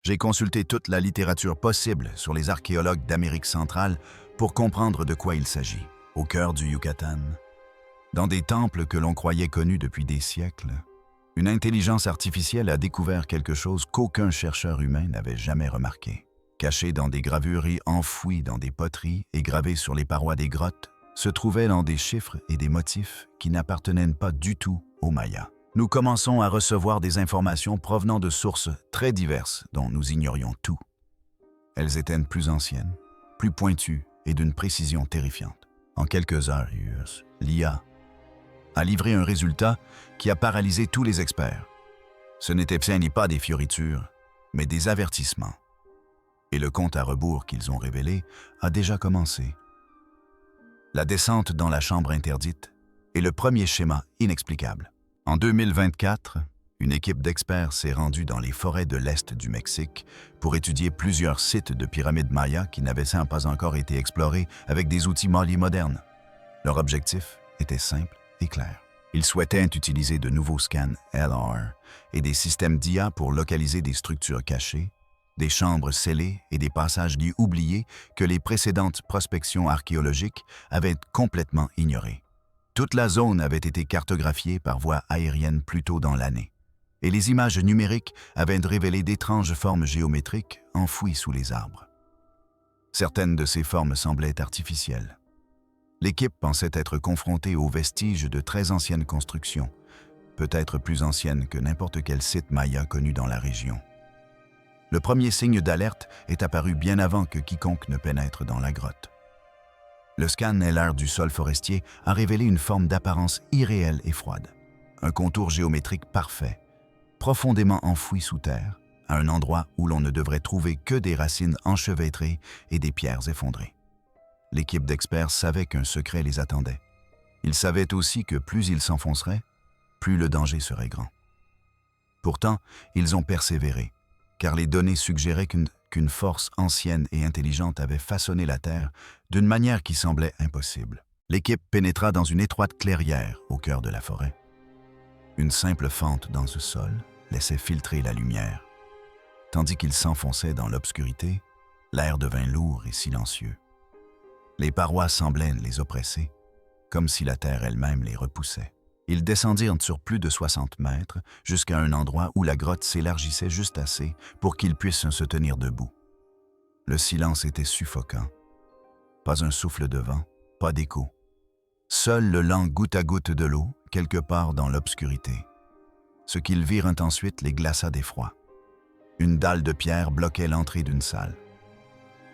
J'ai consulté toute la littérature possible sur les archéologues d'Amérique centrale pour comprendre de quoi il s'agit. Au cœur du Yucatan, dans des temples que l'on croyait connus depuis des siècles, une intelligence artificielle a découvert quelque chose qu'aucun chercheur humain n'avait jamais remarqué. Caché dans des gravures et enfoui dans des poteries et gravés sur les parois des grottes, se trouvaient dans des chiffres et des motifs qui n'appartenaient pas du tout aux Mayas. Nous commençons à recevoir des informations provenant de sources très diverses dont nous ignorions tout. Elles étaient plus anciennes, plus pointues et d'une précision terrifiante. En quelques heures, l'IA a livré un résultat qui a paralysé tous les experts. Ce n'était pas des fioritures, mais des avertissements. Et le compte à rebours qu'ils ont révélé a déjà commencé. La descente dans la chambre interdite est le premier schéma inexplicable. En 2024, une équipe d'experts s'est rendue dans les forêts de l'Est du Mexique pour étudier plusieurs sites de pyramides mayas qui n'avaient pas encore été explorés avec des outils modernes. Leur objectif était simple et clair. Ils souhaitaient utiliser de nouveaux scans LR et des systèmes d'IA pour localiser des structures cachées, des chambres scellées et des passages dits oubliés que les précédentes prospections archéologiques avaient complètement ignorés. Toute la zone avait été cartographiée par voie aérienne plus tôt dans l'année, et les images numériques avaient révélé d'étranges formes géométriques enfouies sous les arbres. Certaines de ces formes semblaient artificielles. L'équipe pensait être confrontée aux vestiges de très anciennes constructions, peut-être plus anciennes que n'importe quel site maya connu dans la région. Le premier signe d'alerte est apparu bien avant que quiconque ne pénètre dans la grotte. Le scan LR du sol forestier a révélé une forme d'apparence irréelle et froide. Un contour géométrique parfait, profondément enfoui sous terre, à un endroit où l'on ne devrait trouver que des racines enchevêtrées et des pierres effondrées. L'équipe d'experts savait qu'un secret les attendait. Ils savaient aussi que plus ils s'enfonceraient, plus le danger serait grand. Pourtant, ils ont persévéré, car les données suggéraient qu'une force ancienne et intelligente avait façonné la Terre d'une manière qui semblait impossible. L'équipe pénétra dans une étroite clairière au cœur de la forêt. Une simple fente dans ce sol laissait filtrer la lumière. Tandis qu'ils s'enfonçaient dans l'obscurité, l'air devint lourd et silencieux. Les parois semblaient les oppresser, comme si la terre elle-même les repoussait. Ils descendirent sur plus de 60 mètres jusqu'à un endroit où la grotte s'élargissait juste assez pour qu'ils puissent se tenir debout. Le silence était suffocant. Pas un souffle de vent, pas d'écho. Seul le lent goutte à goutte de l'eau, quelque part dans l'obscurité. Ce qu'ils virent ensuite les glaça d'effroi. Une dalle de pierre bloquait l'entrée d'une salle.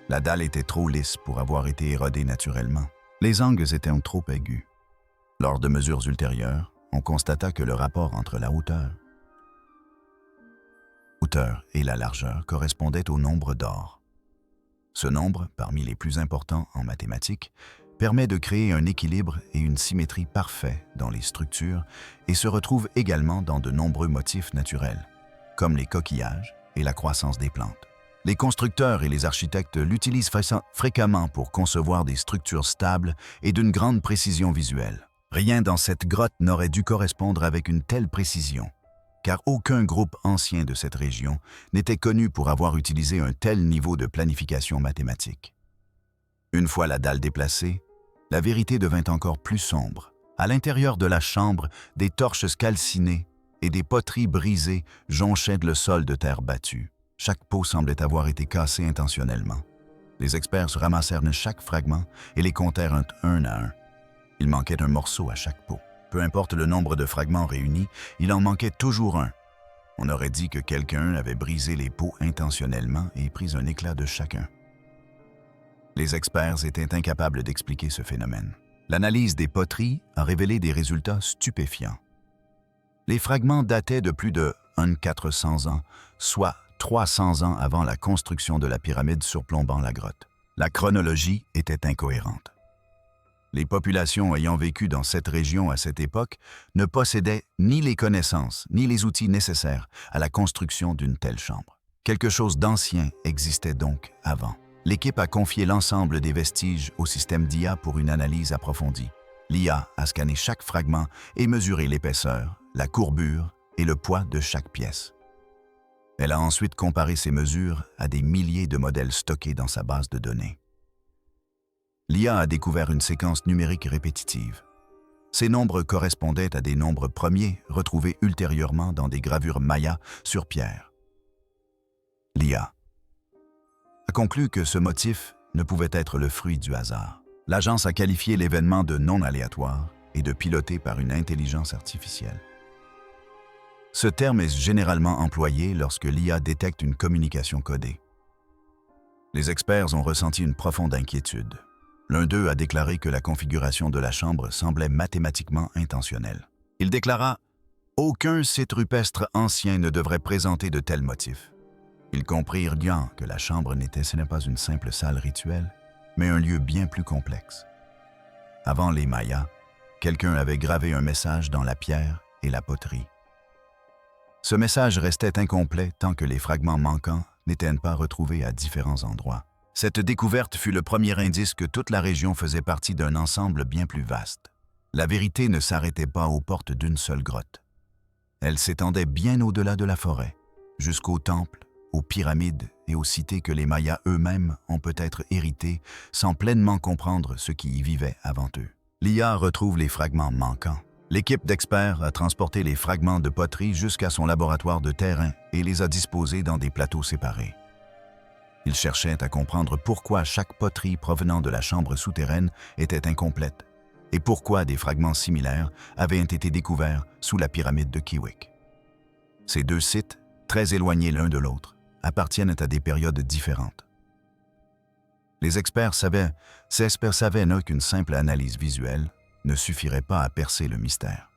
La dalle était trop lisse pour avoir été érodée naturellement. Les angles étaient trop aigus. Lors de mesures ultérieures, on constata que le rapport entre la hauteur et la largeur correspondait au nombre d'or. Ce nombre, parmi les plus importants en mathématiques, permet de créer un équilibre et une symétrie parfaits dans les structures et se retrouve également dans de nombreux motifs naturels, comme les coquillages et la croissance des plantes. Les constructeurs et les architectes l'utilisent fréquemment pour concevoir des structures stables et d'une grande précision visuelle. Rien dans cette grotte n'aurait dû correspondre avec une telle précision, car aucun groupe ancien de cette région n'était connu pour avoir utilisé un tel niveau de planification mathématique. Une fois la dalle déplacée, la vérité devint encore plus sombre. À l'intérieur de la chambre, des torches calcinées et des poteries brisées jonchaient le sol de terre battue. Chaque pot semblait avoir été cassé intentionnellement. Les experts se ramassèrent chaque fragment et les comptèrent un à un. Il manquait un morceau à chaque pot. Peu importe le nombre de fragments réunis, il en manquait toujours un. On aurait dit que quelqu'un avait brisé les pots intentionnellement et pris un éclat de chacun. Les experts étaient incapables d'expliquer ce phénomène. L'analyse des poteries a révélé des résultats stupéfiants. Les fragments dataient de plus de 400 ans, soit 300 ans avant la construction de la pyramide surplombant la grotte. La chronologie était incohérente. Les populations ayant vécu dans cette région à cette époque ne possédaient ni les connaissances ni les outils nécessaires à la construction d'une telle chambre. Quelque chose d'ancien existait donc avant. L'équipe a confié l'ensemble des vestiges au système d'IA pour une analyse approfondie. L'IA a scanné chaque fragment et mesuré l'épaisseur, la courbure et le poids de chaque pièce. Elle a ensuite comparé ces mesures à des milliers de modèles stockés dans sa base de données. L'IA a découvert une séquence numérique répétitive. Ces nombres correspondaient à des nombres premiers retrouvés ultérieurement dans des gravures mayas sur pierre. L'IA a conclu que ce motif ne pouvait être le fruit du hasard. L'agence a qualifié l'événement de non aléatoire et de piloté par une intelligence artificielle. Ce terme est généralement employé lorsque l'IA détecte une communication codée. Les experts ont ressenti une profonde inquiétude. L'un d'eux a déclaré que la configuration de la chambre semblait mathématiquement intentionnelle. Il déclara « Aucun site rupestre ancien ne devrait présenter de tels motifs. » Ils comprirent bien que la chambre ce n'est pas une simple salle rituelle, mais un lieu bien plus complexe. Avant les Mayas, quelqu'un avait gravé un message dans la pierre et la poterie. Ce message restait incomplet tant que les fragments manquants n'étaient pas retrouvés à différents endroits. Cette découverte fut le premier indice que toute la région faisait partie d'un ensemble bien plus vaste. La vérité ne s'arrêtait pas aux portes d'une seule grotte. Elle s'étendait bien au-delà de la forêt, jusqu'aux temples, aux pyramides et aux cités que les Mayas eux-mêmes ont peut-être héritées sans pleinement comprendre ce qui y vivait avant eux. L'IA retrouve les fragments manquants. L'équipe d'experts a transporté les fragments de poterie jusqu'à son laboratoire de terrain et les a disposés dans des plateaux séparés. Ils cherchaient à comprendre pourquoi chaque poterie provenant de la chambre souterraine était incomplète et pourquoi des fragments similaires avaient été découverts sous la pyramide de Kiwik. Ces deux sites, très éloignés l'un de l'autre, appartiennent à des périodes différentes. Les experts savaient qu'une simple analyse visuelle ne suffirait pas à percer le mystère.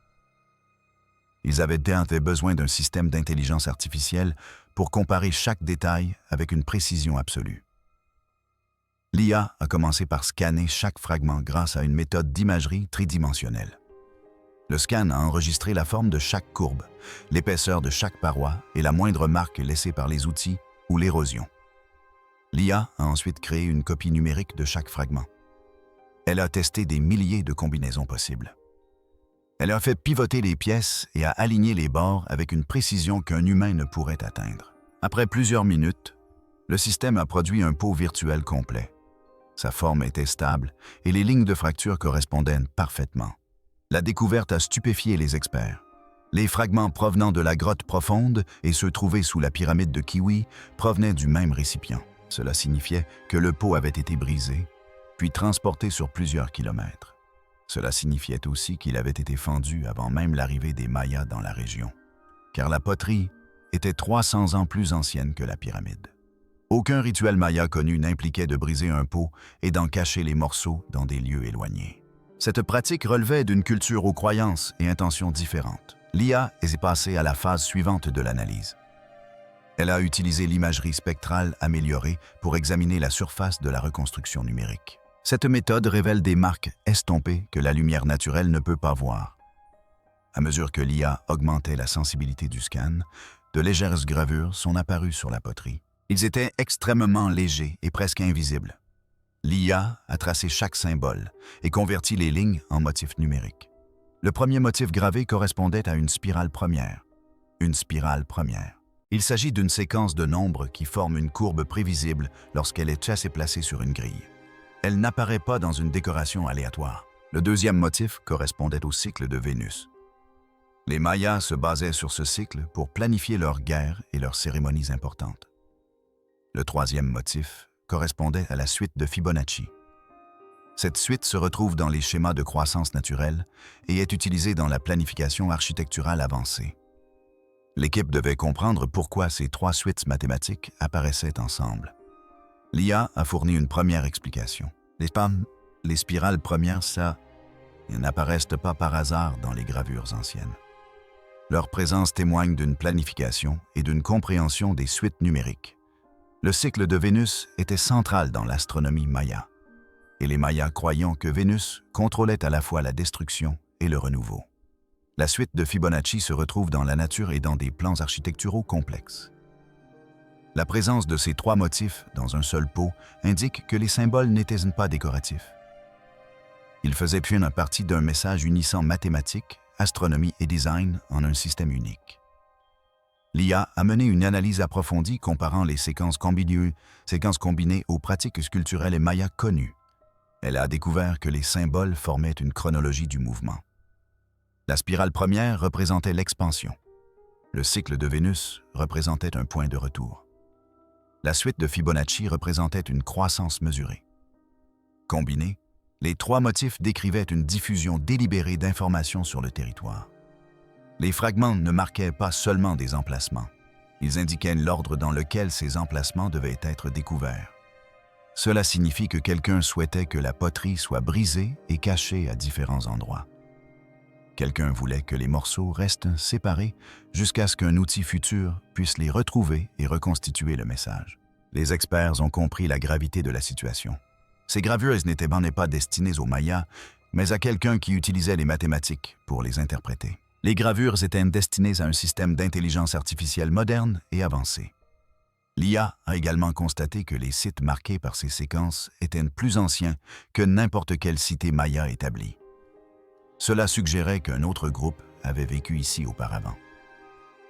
Ils avaient besoin d'un système d'intelligence artificielle pour comparer chaque détail avec une précision absolue. L'IA a commencé par scanner chaque fragment grâce à une méthode d'imagerie tridimensionnelle. Le scan a enregistré la forme de chaque courbe, l'épaisseur de chaque paroi et la moindre marque laissée par les outils ou l'érosion. L'IA a ensuite créé une copie numérique de chaque fragment. Elle a testé des milliers de combinaisons possibles. Elle a fait pivoter les pièces et a aligné les bords avec une précision qu'un humain ne pourrait atteindre. Après plusieurs minutes, le système a produit un pot virtuel complet. Sa forme était stable et les lignes de fracture correspondaient parfaitement. La découverte a stupéfié les experts. Les fragments provenant de la grotte profonde et ceux trouvés sous la pyramide de Kiwi provenaient du même récipient. Cela signifiait que le pot avait été brisé, puis transporté sur plusieurs kilomètres. Cela signifiait aussi qu'il avait été fendu avant même l'arrivée des Mayas dans la région, car la poterie était 300 ans plus ancienne que la pyramide. Aucun rituel maya connu n'impliquait de briser un pot et d'en cacher les morceaux dans des lieux éloignés. Cette pratique relevait d'une culture aux croyances et intentions différentes. L'IA est passée à la phase suivante de l'analyse. Elle a utilisé l'imagerie spectrale améliorée pour examiner la surface de la reconstruction numérique. Cette méthode révèle des marques estompées que la lumière naturelle ne peut pas voir. À mesure que l'IA augmentait la sensibilité du scan, de légères gravures sont apparues sur la poterie. Ils étaient extrêmement légers et presque invisibles. L'IA a tracé chaque symbole et converti les lignes en motifs numériques. Le premier motif gravé correspondait à une spirale première. Une spirale première. Il s'agit d'une séquence de nombres qui forme une courbe prévisible lorsqu'elle est placée sur une grille. Elle n'apparaît pas dans une décoration aléatoire. Le deuxième motif correspondait au cycle de Vénus. Les Mayas se basaient sur ce cycle pour planifier leurs guerres et leurs cérémonies importantes. Le troisième motif correspondait à la suite de Fibonacci. Cette suite se retrouve dans les schémas de croissance naturelle et est utilisée dans la planification architecturale avancée. L'équipe devait comprendre pourquoi ces trois suites mathématiques apparaissaient ensemble. L'IA a fourni une première explication. Les spirales premières, n'apparaissent pas par hasard dans les gravures anciennes. Leur présence témoigne d'une planification et d'une compréhension des suites numériques. Le cycle de Vénus était central dans l'astronomie maya, et les Mayas croyant que Vénus contrôlait à la fois la destruction et le renouveau. La suite de Fibonacci se retrouve dans la nature et dans des plans architecturaux complexes. La présence de ces trois motifs dans un seul pot indique que les symboles n'étaient pas décoratifs. Ils faisaient partie d'un message unissant mathématiques, astronomie et design en un système unique. L'IA a mené une analyse approfondie comparant les séquences combinées aux pratiques sculpturelles et mayas connues. Elle a découvert que les symboles formaient une chronologie du mouvement. La spirale première représentait l'expansion. Le cycle de Vénus représentait un point de retour. La suite de Fibonacci représentait une croissance mesurée. Combinés, les trois motifs décrivaient une diffusion délibérée d'informations sur le territoire. Les fragments ne marquaient pas seulement des emplacements. Ils indiquaient l'ordre dans lequel ces emplacements devaient être découverts. Cela signifie que quelqu'un souhaitait que la poterie soit brisée et cachée à différents endroits. Quelqu'un voulait que les morceaux restent séparés jusqu'à ce qu'un outil futur puisse les retrouver et reconstituer le message. Les experts ont compris la gravité de la situation. Ces gravures n'étaient pas destinées aux Mayas, mais à quelqu'un qui utilisait les mathématiques pour les interpréter. Les gravures étaient destinées à un système d'intelligence artificielle moderne et avancé. L'IA a également constaté que les sites marqués par ces séquences étaient plus anciens que n'importe quelle cité maya établie. Cela suggérait qu'un autre groupe avait vécu ici auparavant.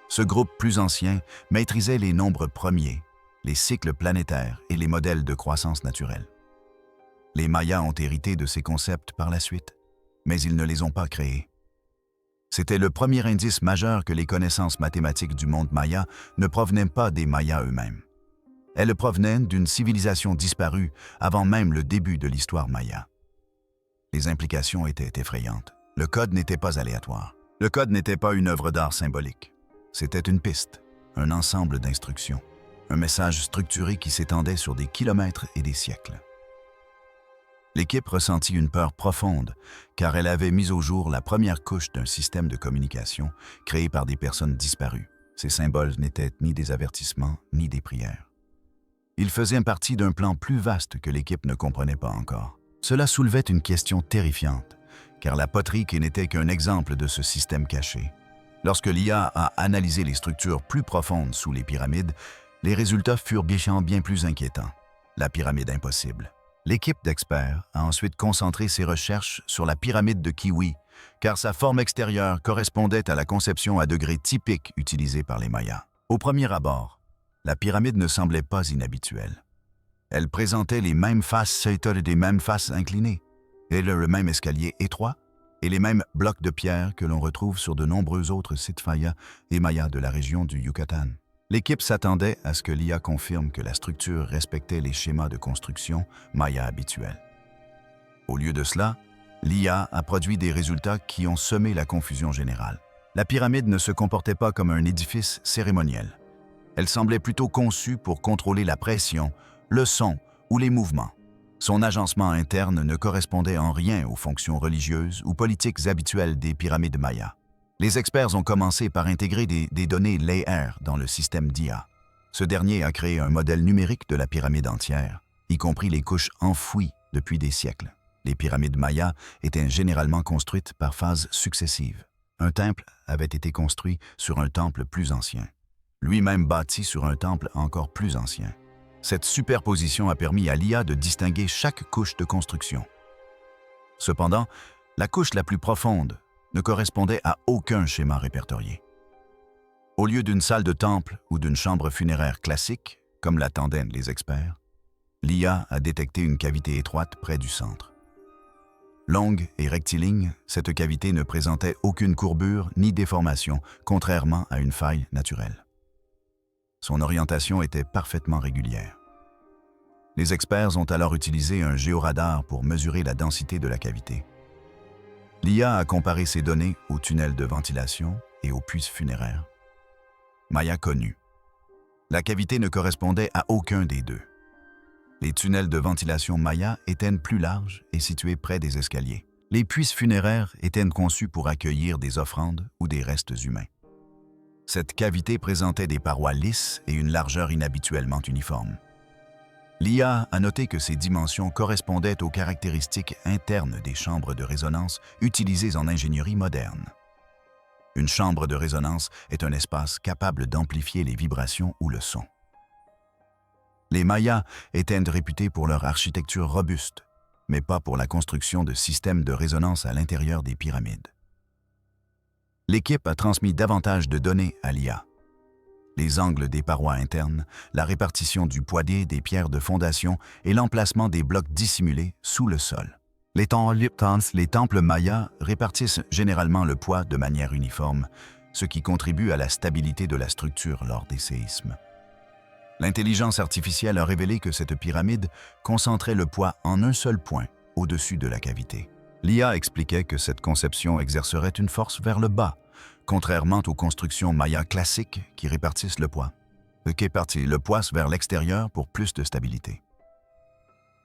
Ce groupe plus ancien maîtrisait les nombres premiers, les cycles planétaires et les modèles de croissance naturelle. Les Mayas ont hérité de ces concepts par la suite, mais ils ne les ont pas créés. C'était le premier indice majeur que les connaissances mathématiques du monde maya ne provenaient pas des Mayas eux-mêmes. Elles provenaient d'une civilisation disparue avant même le début de l'histoire maya. Les implications étaient effrayantes. Le code n'était pas aléatoire. Le code n'était pas une œuvre d'art symbolique. C'était une piste, un ensemble d'instructions, un message structuré qui s'étendait sur des kilomètres et des siècles. L'équipe ressentit une peur profonde, car elle avait mis au jour la première couche d'un système de communication créé par des personnes disparues. Ces symboles n'étaient ni des avertissements, ni des prières. Ils faisaient partie d'un plan plus vaste que l'équipe ne comprenait pas encore. Cela soulevait une question terrifiante, car la poterie n'était qu'un exemple de ce système caché. Lorsque l'IA a analysé les structures plus profondes sous les pyramides, les résultats furent bien plus inquiétants. La pyramide impossible. L'équipe d'experts a ensuite concentré ses recherches sur la pyramide de Kiwi, car sa forme extérieure correspondait à la conception à degré typique utilisée par les Mayas. Au premier abord, la pyramide ne semblait pas inhabituelle. Elle présentait les mêmes faces inclinées, et le même escalier étroit, et les mêmes blocs de pierre que l'on retrouve sur de nombreux autres sites mayas de la région du Yucatan. L'équipe s'attendait à ce que l'IA confirme que la structure respectait les schémas de construction maya habituels. Au lieu de cela, l'IA a produit des résultats qui ont semé la confusion générale. La pyramide ne se comportait pas comme un édifice cérémoniel. Elle semblait plutôt conçue pour contrôler la pression, le son ou les mouvements. Son agencement interne ne correspondait en rien aux fonctions religieuses ou politiques habituelles des pyramides mayas. Les experts ont commencé par intégrer des données layer dans le système d'IA. Ce dernier a créé un modèle numérique de la pyramide entière, y compris les couches enfouies depuis des siècles. Les pyramides mayas étaient généralement construites par phases successives. Un temple avait été construit sur un temple plus ancien, lui-même bâti sur un temple encore plus ancien. Cette superposition a permis à l'IA de distinguer chaque couche de construction. Cependant, la couche la plus profonde ne correspondait à aucun schéma répertorié. Au lieu d'une salle de temple ou d'une chambre funéraire classique, comme l'attendaient les experts, l'IA a détecté une cavité étroite près du centre. Longue et rectiligne, cette cavité ne présentait aucune courbure ni déformation, contrairement à une faille naturelle. Son orientation était parfaitement régulière. Les experts ont alors utilisé un géoradar pour mesurer la densité de la cavité. L'IA a comparé ces données aux tunnels de ventilation et aux puces funéraires. Maya connus. La cavité ne correspondait à aucun des deux. Les tunnels de ventilation maya étaient plus larges et situés près des escaliers. Les puces funéraires étaient conçues pour accueillir des offrandes ou des restes humains. Cette cavité présentait des parois lisses et une largeur inhabituellement uniforme. L'IA a noté que ces dimensions correspondaient aux caractéristiques internes des chambres de résonance utilisées en ingénierie moderne. Une chambre de résonance est un espace capable d'amplifier les vibrations ou le son. Les Mayas étaient réputés pour leur architecture robuste, mais pas pour la construction de systèmes de résonance à l'intérieur des pyramides. L'équipe a transmis davantage de données à l'IA. les angles des parois internes, la répartition du poids des pierres de fondation et l'emplacement des blocs dissimulés sous le sol. Les temples mayas répartissent généralement le poids de manière uniforme, ce qui contribue à la stabilité de la structure lors des séismes. L'intelligence artificielle a révélé que cette pyramide concentrait le poids en un seul point, au-dessus de la cavité. L'IA expliquait que cette conception exercerait une force vers le bas, contrairement aux constructions mayas classiques qui répartissent le poids. Le poids vers l'extérieur pour plus de stabilité.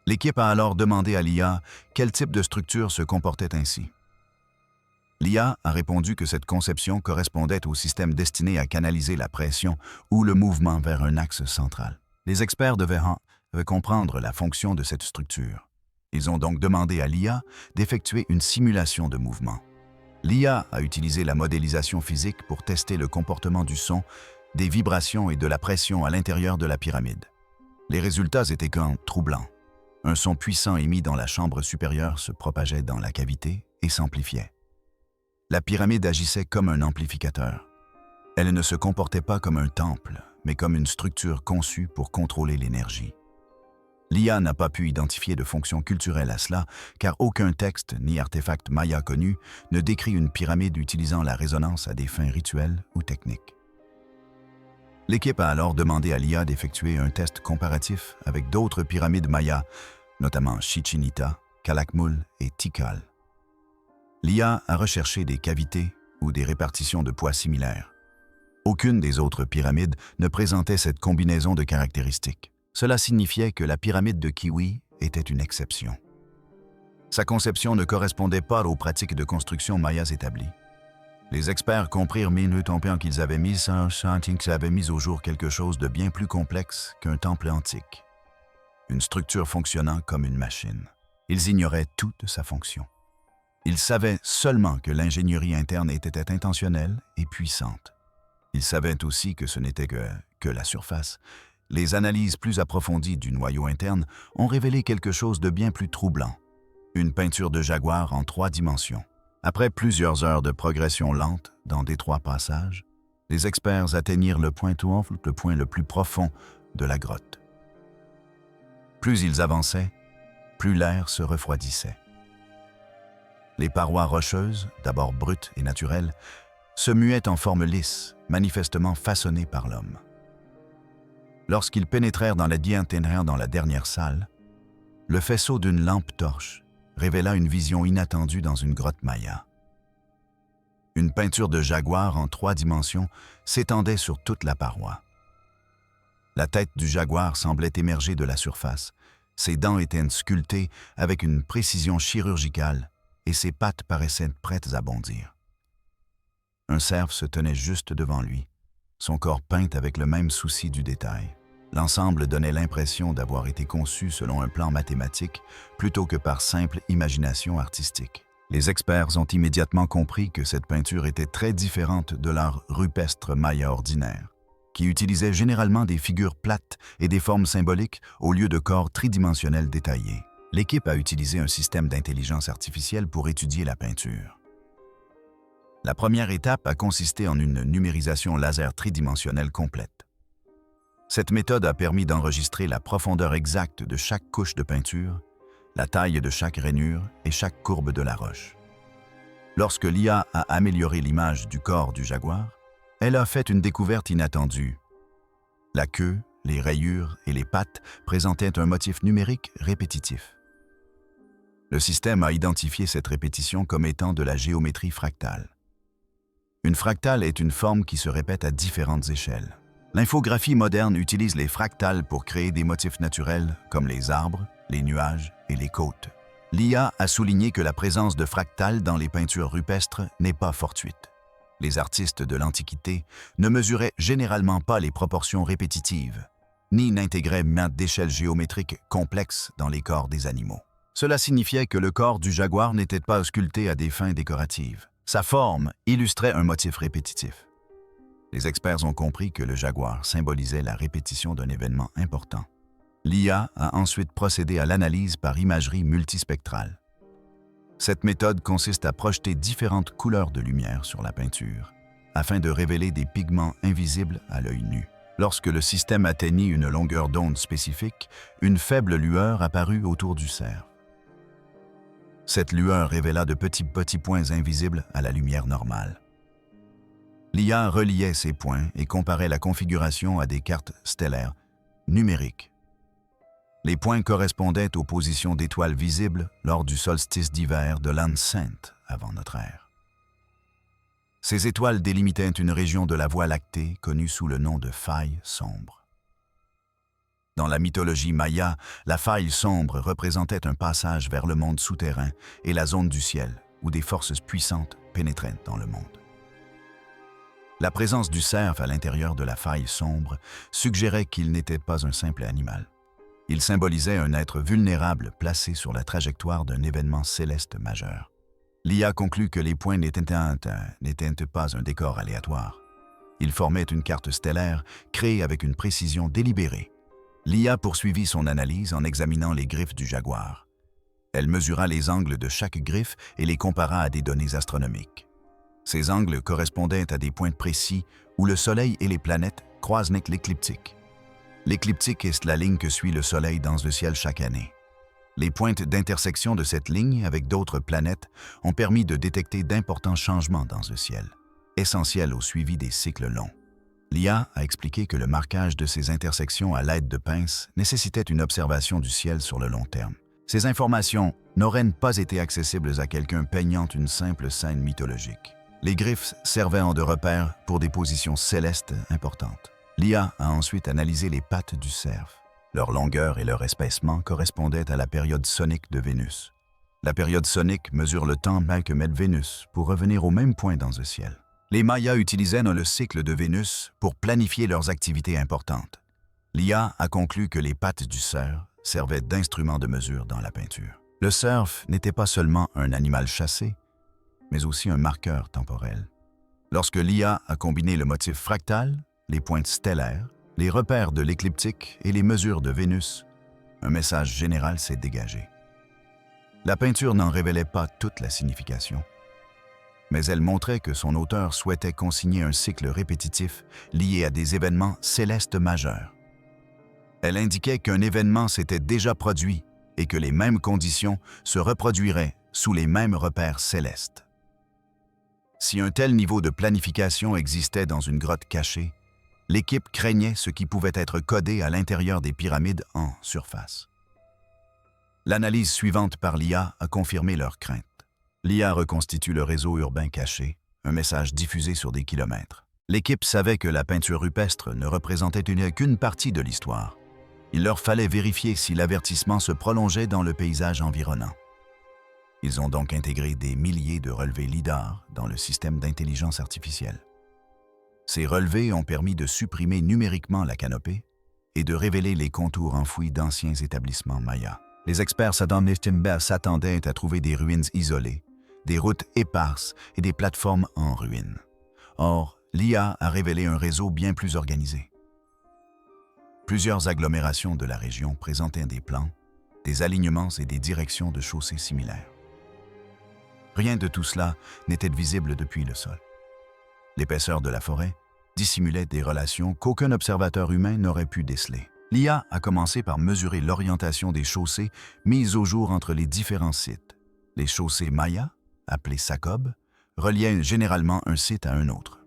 L'équipe a alors demandé à l'IA quel type de structure se comportait ainsi. L'IA a répondu que cette conception correspondait au système destiné à canaliser la pression ou le mouvement vers un axe central. Les experts devaient comprendre la fonction de cette structure. Ils ont donc demandé à l'IA d'effectuer une simulation de mouvement. L'IA a utilisé la modélisation physique pour tester le comportement du son, des vibrations et de la pression à l'intérieur de la pyramide. Les résultats étaient troublants. Un son puissant émis dans la chambre supérieure se propageait dans la cavité et s'amplifiait. La pyramide agissait comme un amplificateur. Elle ne se comportait pas comme un temple, mais comme une structure conçue pour contrôler l'énergie. L'IA n'a pas pu identifier de fonction culturelle à cela, car aucun texte ni artefact maya connu ne décrit une pyramide utilisant la résonance à des fins rituelles ou techniques. L'équipe a alors demandé à l'IA d'effectuer un test comparatif avec d'autres pyramides mayas, notamment Chichen Itza, Calakmul et Tikal. L'IA a recherché des cavités ou des répartitions de poids similaires. Aucune des autres pyramides ne présentait cette combinaison de caractéristiques. Cela signifiait que la pyramide de Kiwi était une exception. Sa conception ne correspondait pas aux pratiques de construction mayas établies. Les experts comprirent qu'ils avaient mis au jour quelque chose de bien plus complexe qu'un temple antique. Une structure fonctionnant comme une machine. Ils ignoraient toute sa fonction. Ils savaient seulement que l'ingénierie interne était intentionnelle et puissante. Ils savaient aussi que ce n'était que la surface. Les analyses plus approfondies du noyau interne ont révélé quelque chose de bien plus troublant. Une peinture de jaguar en 3 dimensions. Après plusieurs heures de progression lente dans d'étroits passages, les experts atteignirent le point le plus profond de la grotte. Plus ils avançaient, plus l'air se refroidissait. Les parois rocheuses, d'abord brutes et naturelles, se muaient en forme lisse, manifestement façonnées par l'homme. Lorsqu'ils pénétrèrent dans la dernière salle, le faisceau d'une lampe torche révéla une vision inattendue dans une grotte maya. Une peinture de jaguar en 3 dimensions s'étendait sur toute la paroi. La tête du jaguar semblait émerger de la surface, ses dents étaient sculptées avec une précision chirurgicale et ses pattes paraissaient prêtes à bondir. Un cerf se tenait juste devant lui, son corps peint avec le même souci du détail. L'ensemble donnait l'impression d'avoir été conçu selon un plan mathématique plutôt que par simple imagination artistique. Les experts ont immédiatement compris que cette peinture était très différente de l'art rupestre maya ordinaire, qui utilisait généralement des figures plates et des formes symboliques au lieu de corps tridimensionnels détaillés. L'équipe a utilisé un système d'intelligence artificielle pour étudier la peinture. La première étape a consisté en une numérisation laser tridimensionnelle complète. Cette méthode a permis d'enregistrer la profondeur exacte de chaque couche de peinture, la taille de chaque rainure et chaque courbe de la roche. Lorsque l'IA a amélioré l'image du corps du jaguar, elle a fait une découverte inattendue. La queue, les rayures et les pattes présentaient un motif numérique répétitif. Le système a identifié cette répétition comme étant de la géométrie fractale. Une fractale est une forme qui se répète à différentes échelles. L'infographie moderne utilise les fractales pour créer des motifs naturels comme les arbres, les nuages et les côtes. L'IA a souligné que la présence de fractales dans les peintures rupestres n'est pas fortuite. Les artistes de l'Antiquité ne mesuraient généralement pas les proportions répétitives, ni n'intégraient d'échelles géométriques complexes dans les corps des animaux. Cela signifiait que le corps du jaguar n'était pas sculpté à des fins décoratives. Sa forme illustrait un motif répétitif. Les experts ont compris que le jaguar symbolisait la répétition d'un événement important. L'IA a ensuite procédé à l'analyse par imagerie multispectrale. Cette méthode consiste à projeter différentes couleurs de lumière sur la peinture, afin de révéler des pigments invisibles à l'œil nu. Lorsque le système atteignit une longueur d'onde spécifique, une faible lueur apparut autour du cerf. Cette lueur révéla de petits points invisibles à la lumière normale. L'IA reliait ces points et comparait la configuration à des cartes stellaires numériques. Les points correspondaient aux positions d'étoiles visibles lors du solstice d'hiver de l'an sainte avant notre ère. Ces étoiles délimitaient une région de la Voie lactée connue sous le nom de faille sombre. Dans la mythologie maya, la faille sombre représentait un passage vers le monde souterrain et la zone du ciel, où des forces puissantes pénétraient dans le monde. La présence du cerf à l'intérieur de la faille sombre suggérait qu'il n'était pas un simple animal. Il symbolisait un être vulnérable placé sur la trajectoire d'un événement céleste majeur. L'IA conclut que les points n'étaient pas un décor aléatoire. Ils formaient une carte stellaire créée avec une précision délibérée. L'IA poursuivit son analyse en examinant les griffes du jaguar. Elle mesura les angles de chaque griffe et les compara à des données astronomiques. Ces angles correspondaient à des points précis où le Soleil et les planètes croisent l'écliptique. L'écliptique est la ligne que suit le Soleil dans le ciel chaque année. Les pointes d'intersection de cette ligne avec d'autres planètes ont permis de détecter d'importants changements dans le ciel, essentiels au suivi des cycles longs. L'IA a expliqué que le marquage de ces intersections à l'aide de pinces nécessitait une observation du ciel sur le long terme. Ces informations n'auraient pas été accessibles à quelqu'un peignant une simple scène mythologique. Les griffes servaient de repères pour des positions célestes importantes. L'IA a ensuite analysé les pattes du cerf. Leur longueur et leur espacement correspondaient à la période sonique de Vénus. La période sonique mesure le temps que met Vénus pour revenir au même point dans le ciel. Les Mayas utilisaient le cycle de Vénus pour planifier leurs activités importantes. L'IA a conclu que les pattes du cerf servaient d'instrument de mesure dans la peinture. Le cerf n'était pas seulement un animal chassé, mais aussi un marqueur temporel. Lorsque l'IA a combiné le motif fractal, les pointes stellaires, les repères de l'écliptique et les mesures de Vénus, un message général s'est dégagé. La peinture n'en révélait pas toute la signification, mais elle montrait que son auteur souhaitait consigner un cycle répétitif lié à des événements célestes majeurs. Elle indiquait qu'un événement s'était déjà produit et que les mêmes conditions se reproduiraient sous les mêmes repères célestes. Si un tel niveau de planification existait dans une grotte cachée, l'équipe craignait ce qui pouvait être codé à l'intérieur des pyramides en surface. L'analyse suivante par l'IA a confirmé leurs craintes. L'IA reconstitue le réseau urbain caché, un message diffusé sur des kilomètres. L'équipe savait que la peinture rupestre ne représentait qu'une partie de l'histoire. Il leur fallait vérifier si l'avertissement se prolongeait dans le paysage environnant. Ils ont donc intégré des milliers de relevés LIDAR dans le système d'intelligence artificielle. Ces relevés ont permis de supprimer numériquement la canopée et de révéler les contours enfouis d'anciens établissements mayas. Les experts s'attendaient à trouver des ruines isolées, des routes éparses et des plateformes en ruine. Or, l'IA a révélé un réseau bien plus organisé. Plusieurs agglomérations de la région présentaient des plans, des alignements et des directions de chaussées similaires. Rien de tout cela n'était visible depuis le sol. L'épaisseur de la forêt dissimulait des relations qu'aucun observateur humain n'aurait pu déceler. L'IA a commencé par mesurer l'orientation des chaussées mises au jour entre les différents sites. Les chaussées mayas, appelées SACOB, reliaient généralement un site à un autre.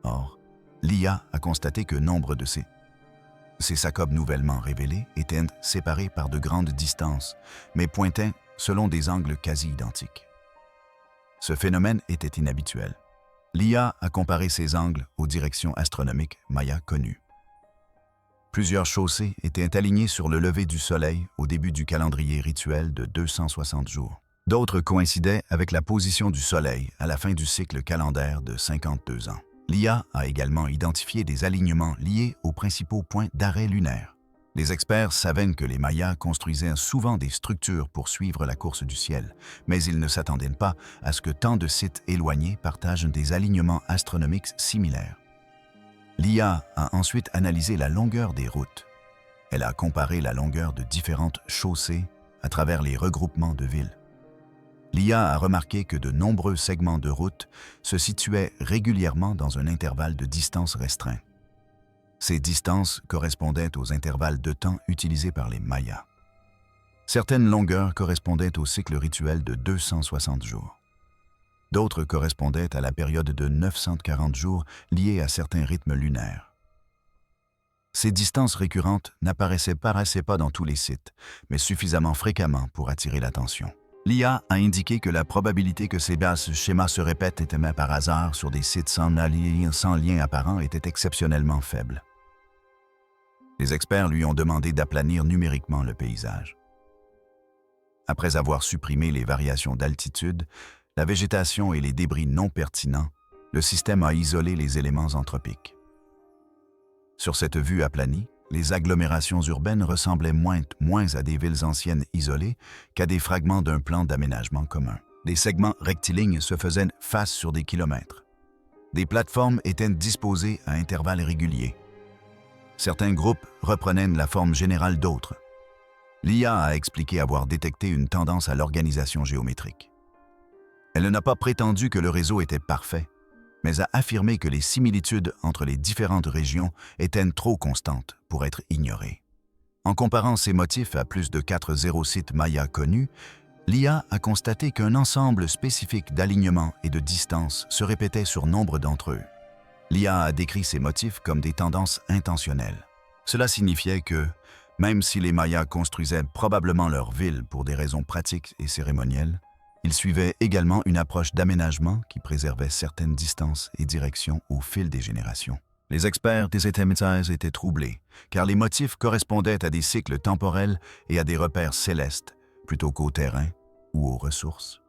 Or, l'IA a constaté que nombre de ces SACOB nouvellement révélés étaient séparés par de grandes distances, mais pointaient selon des angles quasi identiques. Ce phénomène était inhabituel. L'IA a comparé ces angles aux directions astronomiques mayas connues. Plusieurs chaussées étaient alignées sur le lever du soleil au début du calendrier rituel de 260 jours. D'autres coïncidaient avec la position du soleil à la fin du cycle calendaire de 52 ans. L'IA a également identifié des alignements liés aux principaux points d'arrêt lunaire. Les experts savaient que les Mayas construisaient souvent des structures pour suivre la course du ciel, mais ils ne s'attendaient pas à ce que tant de sites éloignés partagent des alignements astronomiques similaires. L'IA a ensuite analysé la longueur des routes. Elle a comparé la longueur de différentes chaussées à travers les regroupements de villes. L'IA a remarqué que de nombreux segments de route se situaient régulièrement dans un intervalle de distance restreint. Ces distances correspondaient aux intervalles de temps utilisés par les Mayas. Certaines longueurs correspondaient au cycle rituel de 260 jours. D'autres correspondaient à la période de 940 jours liée à certains rythmes lunaires. Ces distances récurrentes n'apparaissaient pas dans tous les sites, mais suffisamment fréquemment pour attirer l'attention. L'IA a indiqué que la probabilité que ces schémas se répètent étaient par hasard sur des sites sans lien apparent était exceptionnellement faible. Les experts lui ont demandé d'aplanir numériquement le paysage. Après avoir supprimé les variations d'altitude, la végétation et les débris non pertinents, le système a isolé les éléments anthropiques. Sur cette vue aplanie, les agglomérations urbaines ressemblaient moins à des villes anciennes isolées qu'à des fragments d'un plan d'aménagement commun. Des segments rectilignes se faisaient face sur des kilomètres. Des plateformes étaient disposées à intervalles réguliers. Certains groupes reprenaient la forme générale d'autres. L'IA a expliqué avoir détecté une tendance à l'organisation géométrique. Elle n'a pas prétendu que le réseau était parfait, mais a affirmé que les similitudes entre les différentes régions étaient trop constantes pour être ignorées. En comparant ces motifs à plus de 40 sites mayas connus, l'IA a constaté qu'un ensemble spécifique d'alignements et de distances se répétait sur nombre d'entre eux. L'IA a décrit ces motifs comme des tendances intentionnelles. Cela signifiait que, même si les Mayas construisaient probablement leur ville pour des raisons pratiques et cérémonielles, ils suivaient également une approche d'aménagement qui préservait certaines distances et directions au fil des générations. Les experts des étaient troublés, car les motifs correspondaient à des cycles temporels et à des repères célestes, plutôt qu'au terrain ou aux ressources.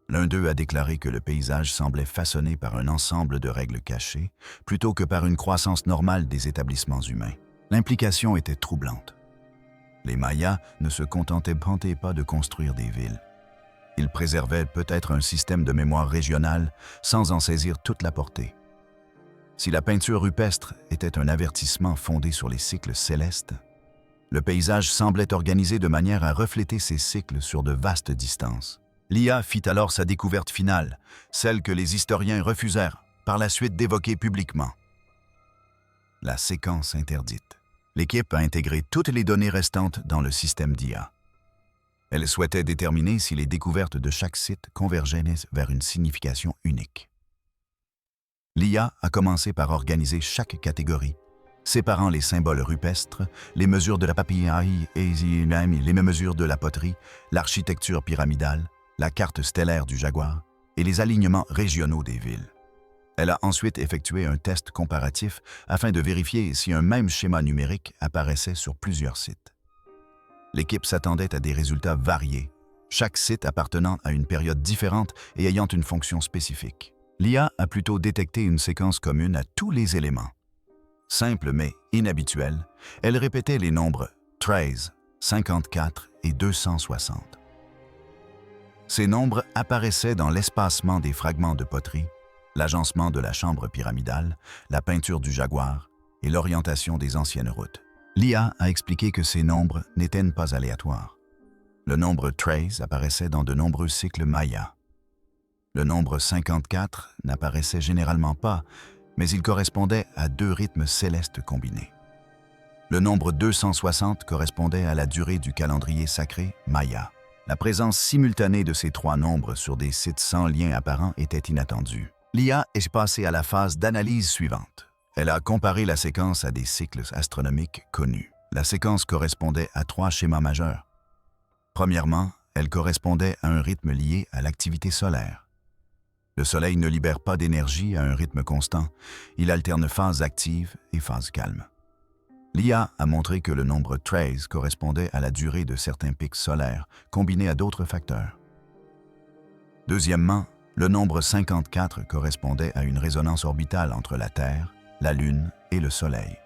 L'un d'eux a déclaré que le paysage semblait façonné par un ensemble de règles cachées, plutôt que par une croissance normale des établissements humains. L'implication était troublante. Les Mayas ne se contentaient pas de construire des villes. Ils préservaient peut-être un système de mémoire régionale sans en saisir toute la portée. Si la peinture rupestre était un avertissement fondé sur les cycles célestes, le paysage semblait organisé de manière à refléter ces cycles sur de vastes distances. L'IA fit alors sa découverte finale, celle que les historiens refusèrent par la suite d'évoquer publiquement. La séquence interdite. L'équipe a intégré toutes les données restantes dans le système d'IA. Elle souhaitait déterminer si les découvertes de chaque site convergeaient vers une signification unique. L'IA a commencé par organiser chaque catégorie, séparant les symboles rupestres, les mesures de la papillaille et les mesures de la poterie, l'architecture pyramidale, la carte stellaire du jaguar et les alignements régionaux des villes. Elle a ensuite effectué un test comparatif afin de vérifier si un même schéma numérique apparaissait sur plusieurs sites. L'équipe s'attendait à des résultats variés, chaque site appartenant à une période différente et ayant une fonction spécifique. L'IA a plutôt détecté une séquence commune à tous les éléments. Simple mais inhabituelle, elle répétait les nombres 13, 54 et 260. Ces nombres apparaissaient dans l'espacement des fragments de poterie, l'agencement de la chambre pyramidale, la peinture du jaguar et l'orientation des anciennes routes. L'IA a expliqué que ces nombres n'étaient pas aléatoires. Le nombre 13 apparaissait dans de nombreux cycles mayas. Le nombre 54 n'apparaissait généralement pas, mais il correspondait à 2 rythmes célestes combinés. Le nombre 260 correspondait à la durée du calendrier sacré maya. La présence simultanée de ces 3 nombres sur des sites sans lien apparent était inattendue. L'IA est passée à la phase d'analyse suivante. Elle a comparé la séquence à des cycles astronomiques connus. La séquence correspondait à 3 schémas majeurs. Premièrement, elle correspondait à un rythme lié à l'activité solaire. Le Soleil ne libère pas d'énergie à un rythme constant. Il alterne phases actives et phases calmes. L'IA a montré que le nombre 13 correspondait à la durée de certains pics solaires, combinés à d'autres facteurs. Deuxièmement, le nombre 54 correspondait à une résonance orbitale entre la Terre, la Lune et le Soleil.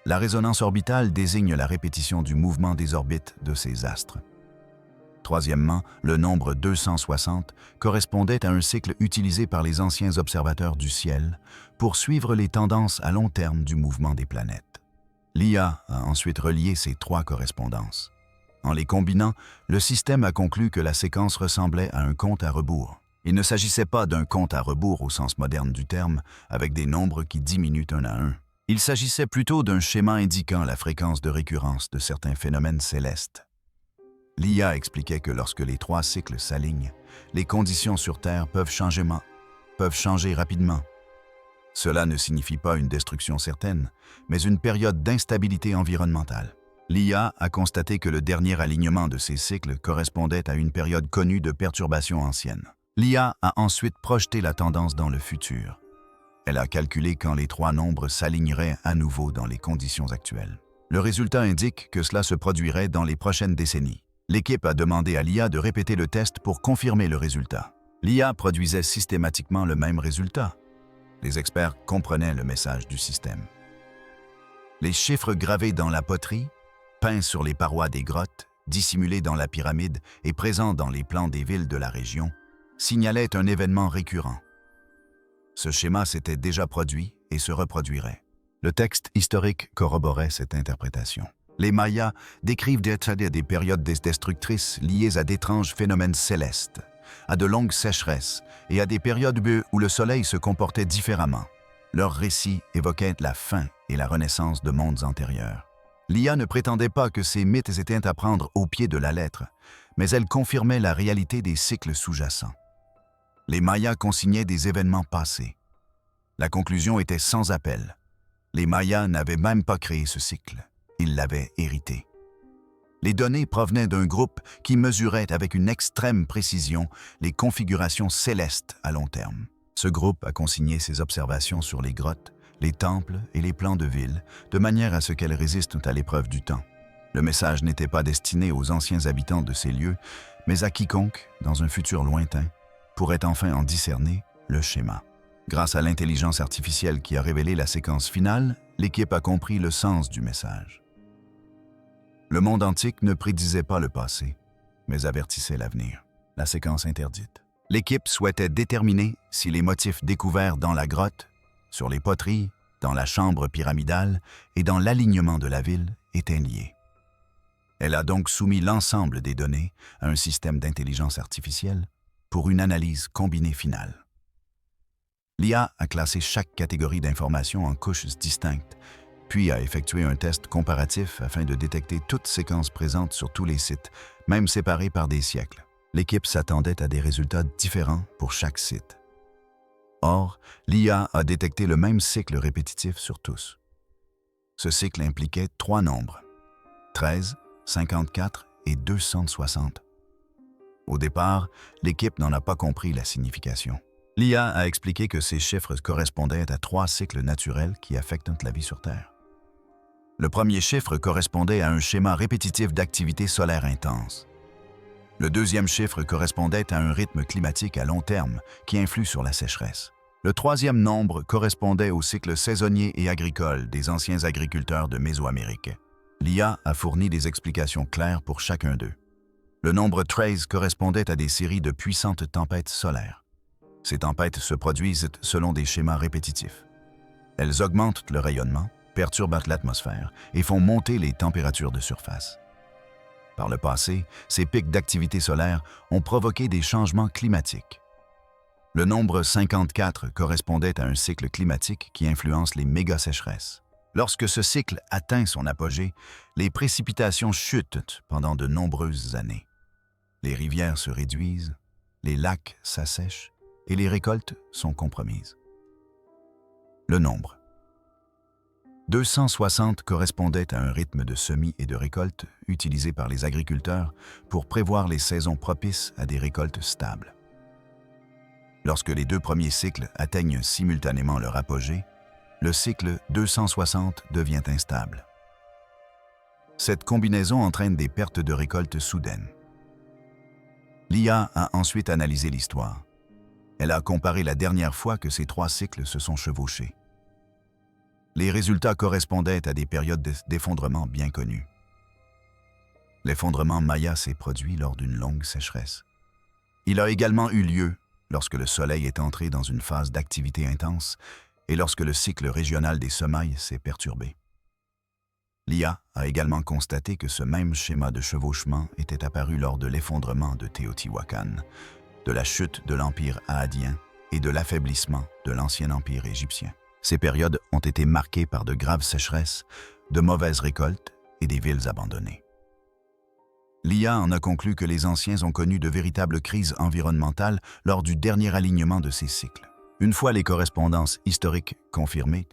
La résonance orbitale désigne la répétition du mouvement des orbites de ces astres. Troisièmement, le nombre 260 correspondait à un cycle utilisé par les anciens observateurs du ciel pour suivre les tendances à long terme du mouvement des planètes. L'IA a ensuite relié ces 3 correspondances. En les combinant, le système a conclu que la séquence ressemblait à un compte à rebours. Il ne s'agissait pas d'un compte à rebours au sens moderne du terme, avec des nombres qui diminuent un à un. Il s'agissait plutôt d'un schéma indiquant la fréquence de récurrence de certains phénomènes célestes. L'IA expliquait que lorsque les 3 cycles s'alignent, les conditions sur Terre peuvent changer rapidement. Cela ne signifie pas une destruction certaine, mais une période d'instabilité environnementale. L'IA a constaté que le dernier alignement de ces cycles correspondait à une période connue de perturbations anciennes. L'IA a ensuite projeté la tendance dans le futur. Elle a calculé quand les 3 nombres s'aligneraient à nouveau dans les conditions actuelles. Le résultat indique que cela se produirait dans les prochaines décennies. L'équipe a demandé à l'IA de répéter le test pour confirmer le résultat. L'IA produisait systématiquement le même résultat. Les experts comprenaient le message du système. Les chiffres gravés dans la poterie, peints sur les parois des grottes, dissimulés dans la pyramide et présents dans les plans des villes de la région, signalaient un événement récurrent. Ce schéma s'était déjà produit et se reproduirait. Le texte historique corroborait cette interprétation. Les Mayas décrivent des périodes destructrices liées à d'étranges phénomènes célestes, à de longues sécheresses et à des périodes où le soleil se comportait différemment. Leurs récits évoquaient la fin et la renaissance de mondes antérieurs. L'IA ne prétendait pas que ces mythes étaient à prendre au pied de la lettre, mais elle confirmait la réalité des cycles sous-jacents. Les Mayas consignaient des événements passés. La conclusion était sans appel. Les Mayas n'avaient même pas créé ce cycle. Ils l'avaient hérité. Les données provenaient d'un groupe qui mesurait avec une extrême précision les configurations célestes à long terme. Ce groupe a consigné ses observations sur les grottes, les temples et les plans de ville, de manière à ce qu'elles résistent à l'épreuve du temps. Le message n'était pas destiné aux anciens habitants de ces lieux, mais à quiconque, dans un futur lointain, pourrait enfin en discerner le schéma. Grâce à l'intelligence artificielle qui a révélé la séquence finale, l'équipe a compris le sens du message. Le monde antique ne prédisait pas le passé, mais avertissait l'avenir. La séquence interdite. L'équipe souhaitait déterminer si les motifs découverts dans la grotte, sur les poteries, dans la chambre pyramidale et dans l'alignement de la ville étaient liés. Elle a donc soumis l'ensemble des données à un système d'intelligence artificielle pour une analyse combinée finale. L'IA a classé chaque catégorie d'informations en couches distinctes, puis a effectué un test comparatif afin de détecter toute séquence présente sur tous les sites, même séparés par des siècles. L'équipe s'attendait à des résultats différents pour chaque site. Or, l'IA a détecté le même cycle répétitif sur tous. Ce cycle impliquait 3 nombres, 13, 54 et 260. Au départ, l'équipe n'en a pas compris la signification. L'IA a expliqué que ces chiffres correspondaient à 3 cycles naturels qui affectent la vie sur Terre. Le premier chiffre correspondait à un schéma répétitif d'activité solaire intense. Le deuxième chiffre correspondait à un rythme climatique à long terme qui influe sur la sécheresse. Le troisième nombre correspondait au cycle saisonnier et agricole des anciens agriculteurs de Mésoamérique. L'IA a fourni des explications claires pour chacun d'eux. Le nombre 13 correspondait à des séries de puissantes tempêtes solaires. Ces tempêtes se produisent selon des schémas répétitifs. Elles augmentent le rayonnement, perturbent l'atmosphère et font monter les températures de surface. Par le passé, ces pics d'activité solaire ont provoqué des changements climatiques. Le nombre 54 correspondait à un cycle climatique qui influence les méga-sécheresses. Lorsque ce cycle atteint son apogée, les précipitations chutent pendant de nombreuses années. Les rivières se réduisent, les lacs s'assèchent et les récoltes sont compromises. Le nombre 260 correspondait à un rythme de semis et de récolte utilisé par les agriculteurs pour prévoir les saisons propices à des récoltes stables. Lorsque les 2 premiers cycles atteignent simultanément leur apogée, le cycle 260 devient instable. Cette combinaison entraîne des pertes de récolte soudaines. L'IA a ensuite analysé l'histoire. Elle a comparé la dernière fois que ces 3 cycles se sont chevauchés. Les résultats correspondaient à des périodes d'effondrement bien connues. L'effondrement Maya s'est produit lors d'une longue sécheresse. Il a également eu lieu lorsque le Soleil est entré dans une phase d'activité intense et lorsque le cycle régional des semailles s'est perturbé. L'IA a également constaté que ce même schéma de chevauchement était apparu lors de l'effondrement de Téotihuacan, de la chute de l'Empire haadien et de l'affaiblissement de l'ancien empire égyptien. Ces périodes ont été marquées par de graves sécheresses, de mauvaises récoltes et des villes abandonnées. L'IA en a conclu que les anciens ont connu de véritables crises environnementales lors du dernier alignement de ces cycles. Une fois les correspondances historiques confirmées,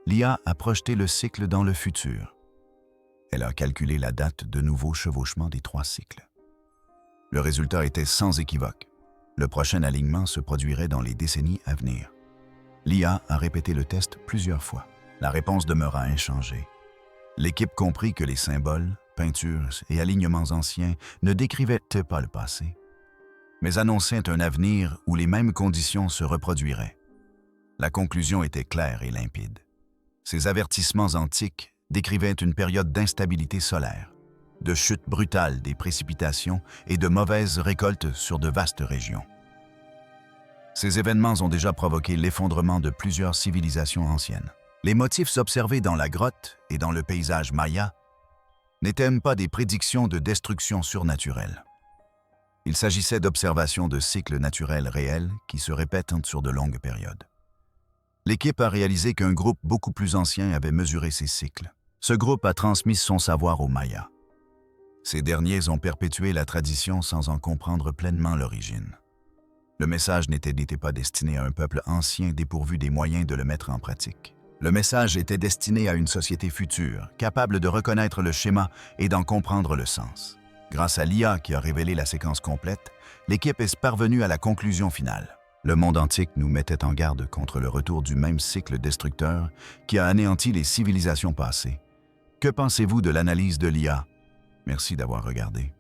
l'IA a projeté le cycle dans le futur. Elle a calculé la date de nouveau chevauchement des 3 cycles. Le résultat était sans équivoque. Le prochain alignement se produirait dans les décennies à venir. L'IA a répété le test plusieurs fois. La réponse demeura inchangée. L'équipe comprit que les symboles, peintures et alignements anciens ne décrivaient pas le passé, mais annonçaient un avenir où les mêmes conditions se reproduiraient. La conclusion était claire et limpide. Ces avertissements antiques décrivaient une période d'instabilité solaire, de chute brutale des précipitations et de mauvaises récoltes sur de vastes régions. Ces événements ont déjà provoqué l'effondrement de plusieurs civilisations anciennes. Les motifs observés dans la grotte et dans le paysage maya n'étaient pas des prédictions de destruction surnaturelle. Il s'agissait d'observations de cycles naturels réels qui se répètent sur de longues périodes. L'équipe a réalisé qu'un groupe beaucoup plus ancien avait mesuré ces cycles. Ce groupe a transmis son savoir aux Mayas. Ces derniers ont perpétué la tradition sans en comprendre pleinement l'origine. Le message n'était pas destiné à un peuple ancien dépourvu des moyens de le mettre en pratique. Le message était destiné à une société future, capable de reconnaître le schéma et d'en comprendre le sens. Grâce à l'IA qui a révélé la séquence complète, l'équipe est parvenue à la conclusion finale. Le monde antique nous mettait en garde contre le retour du même cycle destructeur qui a anéanti les civilisations passées. Que pensez-vous de l'analyse de l'IA? Merci d'avoir regardé.